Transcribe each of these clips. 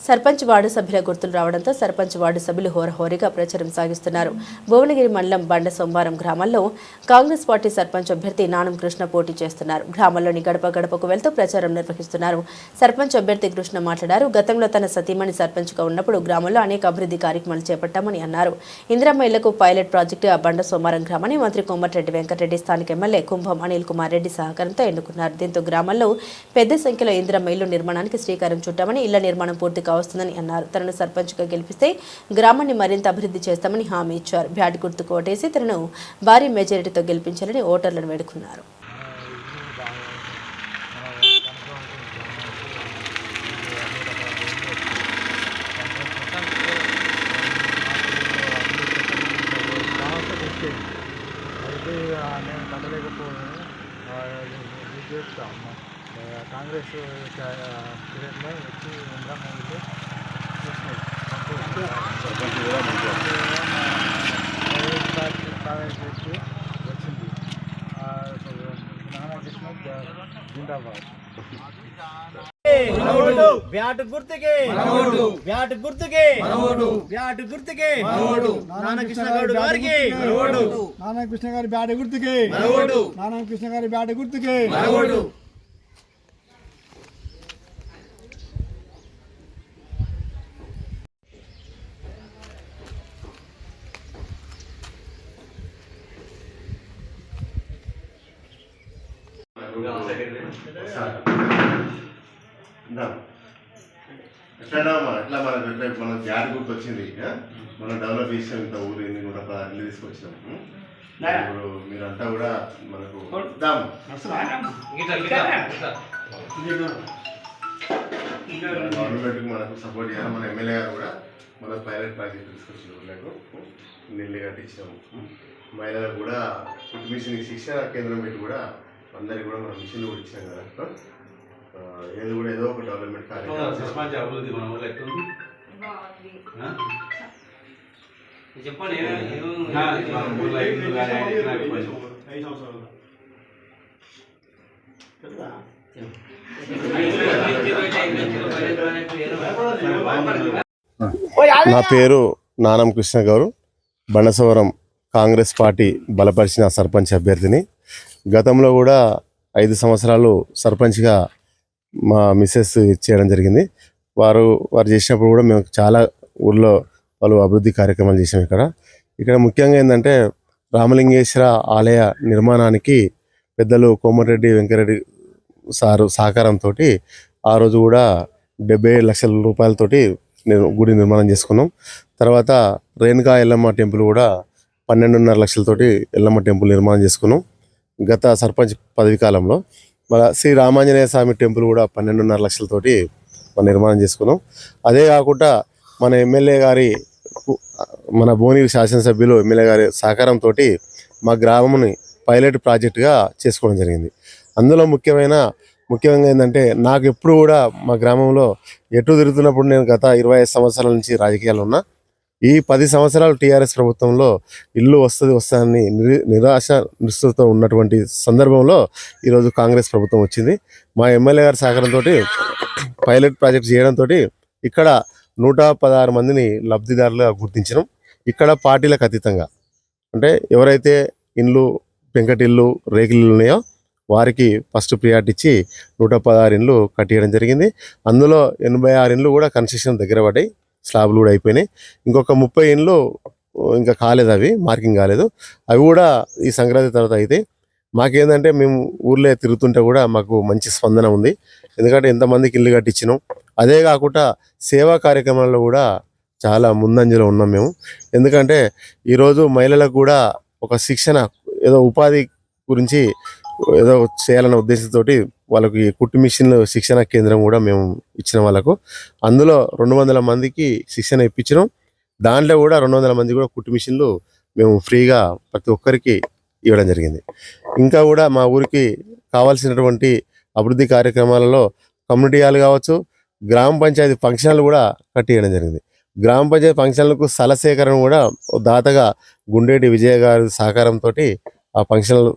Sarpanch ward సభ్యుల గుర్తులు రావడంతో సర్పంచ్ వార్డు సభ్యులు హోరహోరీగా ప్రచారం సాగిస్తున్నారు. భువనగిరి మండలం బండ సోమవారం గ్రామంలో కాంగ్రెస్ పార్టీ సర్పంచ్ అభ్యర్థి నానం కృష్ణ పోటీ చేస్తున్నారు. గ్రామంలోని గడప గడపకు వెళ్తూ ప్రచారం నిర్వహిస్తున్నారు. సర్పంచ్ అభ్యర్థి కృష్ణ మాట్లాడారు. గతంలో తన సతీమణి సర్పంచ్గా ఉన్నప్పుడు గ్రామంలో అనేక అభివృద్ధి కార్యక్రమాలు చేపట్టామని అన్నారు. ఇందిరమ్మ ఇళ్లకు పైలట్ ప్రాజెక్టు బండ సోమవారం గ్రామాన్ని మంత్రి కోమటిరెడ్డి వెంకటరెడ్డి, స్థానిక ఎమ్మెల్యే కుంభం అనిల్ కుమార్ రెడ్డి సహకారంతో ఎన్నుకున్నారు. దీంతో గ్రామంలో పెద్ద సంఖ్యలో ఇందిరమ్మ ఇళ్ల నిర్మాణానికి శ్రీకారం చుట్టామని, ఇళ్ల నిర్మాణం పూర్తి కావస్తుందని అన్నారు. తనను సర్పంచ్గా గెలిపిస్తే గ్రామాన్ని మరింత అభివృద్ధి చేస్తామని హామీ ఇచ్చారు. బ్యాట్ గుర్తుకు ఓటేసి తనను భారీ మెజారిటీతో గెలిపించాలని ఓటర్లను వేడుకున్నారు. కాంగ్రెస్ పీరియడ్లో వచ్చి వచ్చింది నామకృష్ణ జిందాబాద్. బ్యాట్ గుర్తుకే బ్యాట్ గుర్తుకే బ్యాట్ గుర్తుకే నానకృష్ణ గౌడ్ గారికి నారాయణకృష్ణ గారి బ్యాట్ గుర్తుకే నారాయణకృష్ణ గారి బ్యాట్ గుర్తుకే. ఎట్లా మన బ్యాట్ గుర్తు వచ్చింది. మనం డెవలప్ చేసాం ఇంత ఊరిని కూడా ఇల్లు తీసుకొచ్చినాం. ఇప్పుడు మీరంతా కూడా మనకు గవర్నమెంట్కి మనకు సపోర్ట్ చేయాలి. మన ఎమ్మెల్యే గారు కూడా మనకు పైలట్ ప్రాజెక్ట్ తీసుకొచ్చిన ఊళ్ళకు నీళ్ళు కట్టించాము. మహిళలకు కూడా ఫుడ్ మిషన్ శిక్షణ కేంద్రం పెట్టి కూడా అందరికి కూడా మనం మిషన్లు కూడా ఇచ్చాం కదా. ఏది కూడా ఏదో ఒక డెవలప్మెంట్ కార్యక్రమం నా పేరు నానం కృష్ణ గౌడ్, బండసవరం కాంగ్రెస్ పార్టీ బలపరిచిన సర్పంచ్ అభ్యర్థిని. గతంలో కూడా 5 సంవత్సరాలు సర్పంచ్గా మా మిస్సెస్ చేయడం జరిగింది. వారు చేసినప్పుడు కూడా మేము చాలా ఊళ్ళో వాళ్ళు అభివృద్ధి కార్యక్రమాలు చేసాం. ఇక్కడ ముఖ్యంగా ఏంటంటే రామలింగేశ్వర ఆలయ నిర్మాణానికి పెద్దలు కోమటిరెడ్డి వెంకటరెడ్డి సారు సహకారంతో ఆ రోజు కూడా 77 లక్షల రూపాయలతోటి గుడి నిర్మాణం చేసుకున్నాం. తర్వాత రేణుకా ఎల్లమ్మ టెంపుల్ కూడా 12.5 లక్షలతోటి ఎల్లమ్మ టెంపుల్ నిర్మాణం చేసుకున్నాం గత సర్పంచ్ పదవి కాలంలో. మన శ్రీ రామాంజనేయ స్వామి టెంపుల్ కూడా 12.5 లక్షలతోటి మనం నిర్మాణం చేసుకున్నాం. అదే కాకుండా మన ఎమ్మెల్యే గారి మన భువనగిరి శాసనసభ్యులు ఎమ్మెల్యే గారి సహకారంతో మా గ్రామంని పైలట్ ప్రాజెక్టుగా చేసుకోవడం జరిగింది. అందులో ముఖ్యంగా ఏంటంటే నాకు ఎప్పుడు కూడా మా గ్రామంలో ఎటు తిరుగుతున్నప్పుడు నేను గత 25 సంవత్సరాల నుంచి రాజకీయాలు ఉన్నా. ఈ 10 సంవత్సరాలు టీఆర్ఎస్ ప్రభుత్వంలో ఇల్లు వస్తుందని నిరాశ నిస్పృహతో ఉన్నటువంటి సందర్భంలో ఈరోజు కాంగ్రెస్ ప్రభుత్వం వచ్చింది. మా ఎమ్మెల్యే గారి సహకారంతో పైలట్ ప్రాజెక్ట్ చేయడంతో ఇక్కడ 116 మందిని లబ్ధిదారులుగా గుర్తించడం. ఇక్కడ పార్టీలకు అతీతంగా అంటే ఎవరైతే ఇండ్లు పెంకటిల్లు రేకులు ఉన్నాయో వారికి ఫస్ట్ ప్రియారిటీ ఇచ్చి 116 ఇండ్లు కట్టియడం జరిగింది. అందులో 86 ఇండ్లు కూడా కన్స్ట్రక్షన్ దగ్గర పడ్డాయి, స్లాబ్లు కూడా అయిపోయినాయి. ఇంకొక 30 ఇండ్లు ఇంకా కాలేదు, అవి మార్కింగ్ కాలేదు. అవి కూడా ఈ సంక్రాంతి తర్వాత అయితే మాకేందంటే మేము ఊర్లో తిరుగుతుంటే కూడా మాకు మంచి స్పందన ఉంది. ఎందుకంటే ఎంతమందికి ఇల్లు కట్టించినాం. అదే కాకుండా సేవా కార్యక్రమాల్లో కూడా చాలా ముందంజలో ఉన్నాం మేము. ఎందుకంటే ఈరోజు మహిళలకు కూడా ఒక శిక్షణ ఏదో ఉపాధి గురించి ఏదో చేయాలన్న ఉద్దేశంతో వాళ్ళకి కుట్టు మిషన్ శిక్షణ కేంద్రం కూడా మేము ఇచ్చిన వాళ్ళకు. అందులో 200 మందికి శిక్షణ ఇప్పించినాం. దాంట్లో కూడా 200 మంది కూడా కుట్టు మిషన్లు మేము ఫ్రీగా ప్రతి ఒక్కరికి ఇవ్వడం జరిగింది. ఇంకా కూడా మా ఊరికి కావాల్సినటువంటి అభివృద్ధి కార్యక్రమాలలో కమ్యూనిటీ హాల్ కావచ్చు, గ్రామ పంచాయతీ ఫంక్షన్లు కూడా కట్టియడం జరిగింది. గ్రామ పంచాయతీ ఫంక్షన్లకు స్థల సేకరణ కూడా దాతగా గుండేటి విజయ గారి సహకారంతో ఆ ఫంక్షన్లు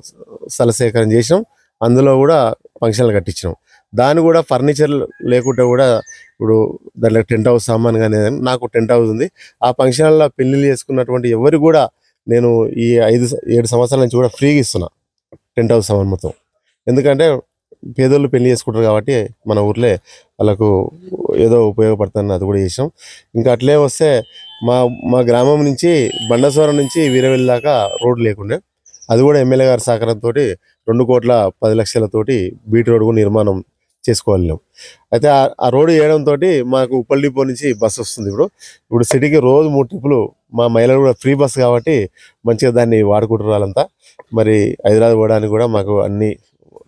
స్థల సేకరణ చేసినాం. అందులో కూడా ఫంక్షన్లు కట్టించినాం. దాన్ని కూడా ఫర్నిచర్ లేకుండా కూడా ఇప్పుడు దాంట్లో టెంట్ హౌస్ సామాన్ కానీ నాకు టెంట్ హౌస్ ఉంది. ఆ ఫంక్షన్ హాల్లో పెళ్లిళ్ళు చేసుకున్నటువంటి ఎవరు కూడా నేను ఈ 5-7 సంవత్సరాల నుంచి కూడా ఫ్రీగా ఇస్తున్నా టెంట్ హౌస్ సామాన్ మొత్తం. ఎందుకంటే పేదోళ్ళు పెళ్లి చేసుకుంటారు కాబట్టి మన ఊర్లే వాళ్ళకు ఏదో ఉపయోగపడుతుంది, అది కూడా చేసాం. ఇంకా అట్లే వస్తే మా మా గ్రామం నుంచి బండసవరం నుంచి వీరవెల్లి దాకా రోడ్డు లేకుండే, అది కూడా ఎమ్మెల్యే గారి సహకారంతో 2,10,00,000 బీటీ రోడ్డు కూడా నిర్మాణం చేసుకోవాలి. అయితే ఆ రోడ్డు వేయడంతో మాకు ఉప్పల్ డిపో నుంచి బస్సు వస్తుంది. ఇప్పుడు సిటీకి రోజు 3 ట్రిప్పులు మా మహిళలు కూడా ఫ్రీ బస్సు కాబట్టి మంచిగా దాన్ని వాడుకుంటారు వాళ్ళంతా. మరి హైదరాబాద్ పోవడానికి కూడా మాకు అన్ని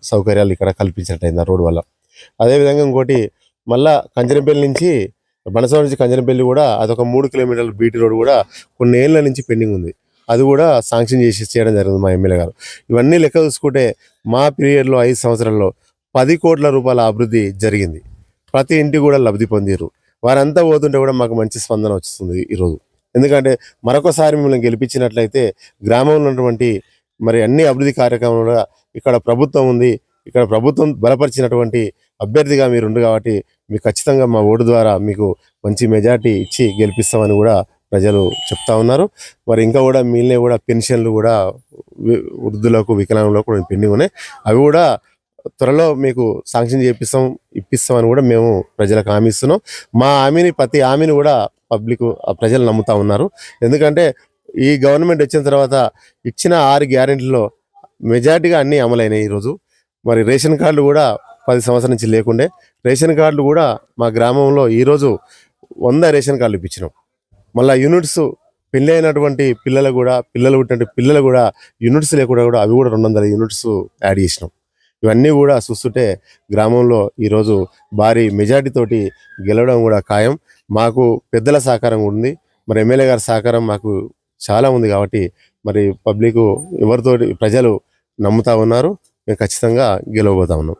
సౌకర్యాలు ఇక్కడ కల్పించినట్టయింది ఆ రోడ్డు వల్ల. అదేవిధంగా ఇంకోటి మళ్ళా కంచనపల్లి నుంచి బనసవాడ నుంచి కంచనపల్లి కూడా అదొక 3 కిలోమీటర్ల బీటీ రోడ్డు కూడా కొన్ని ఏళ్ళ నుంచి పెండింగ్ ఉంది. అది కూడా శాంక్షన్ చేయడం జరిగింది మా ఎమ్మెల్యే గారు. ఇవన్నీ లెక్క చూసుకుంటే మా పీరియడ్లో 5 సంవత్సరాల్లో 10 కోట్ల రూపాయల అభివృద్ధి జరిగింది. ప్రతి ఇంటికి కూడా లబ్ధి పొందారు. వారంతా పోతుంటే కూడా మాకు మంచి స్పందన వస్తుంది ఈరోజు. ఎందుకంటే మరొకసారి మిమ్మల్ని గెలిపించినట్లయితే గ్రామంలో ఉన్నటువంటి మరి అన్ని అభివృద్ధి కార్యక్రమాలు ఇక్కడ ప్రభుత్వం ఉంది, ఇక్కడ ప్రభుత్వం బలపరిచినటువంటి అభ్యర్థిగా మీరు ఉంది కాబట్టి మీకు ఖచ్చితంగా మా ఓటు ద్వారా మీకు మంచి మెజార్టీ ఇచ్చి గెలిపిస్తామని కూడా ప్రజలు చెప్తా ఉన్నారు. మరి ఇంకా కూడా మిగిలిన కూడా పెన్షన్లు కూడా వృద్ధులకు వికలాంగులకు కూడా పెండింగ్ ఉన్నాయి. అవి కూడా త్వరలో మీకు శాంక్షన్ ఇప్పిస్తామని కూడా మేము ప్రజలకు హామీ ఇస్తున్నాం. మా హామీని ప్రతి హామీని కూడా ప్రజలు నమ్ముతా ఉన్నారు. ఎందుకంటే ఈ గవర్నమెంట్ వచ్చిన తర్వాత ఇచ్చిన 6 గ్యారెంటీల్లో మెజార్టీగా అన్నీ అమలైనాయి ఈరోజు. మరి రేషన్ కార్డులు కూడా 10 సంవత్సరాల నుంచి లేకుండే రేషన్ కార్డులు కూడా మా గ్రామంలో ఈరోజు 100 రేషన్ కార్డులు ఇప్పించినాం. మళ్ళీ యూనిట్స్ పెళ్ళి అయినటువంటి పిల్లలు పుట్టినటువంటి పిల్లలు కూడా యూనిట్స్ లేకుండా కూడా అవి కూడా 200 యూనిట్స్ యాడ్ చేసినాం. ఇవన్నీ కూడా చూస్తుంటే గ్రామంలో ఈరోజు భారీ మెజార్టీ తోటి గెలవడం కూడా ఖాయం. మాకు పెద్దల సహకారం ఉంది, మరి ఎమ్మెల్యే గారి సహకారం మాకు చాలా ఉంది కాబట్టి మరి ప్రజలు నమ్ముతా ఉన్నారు. మేము ఖచ్చితంగా గెలవబోతా ఉన్నాం.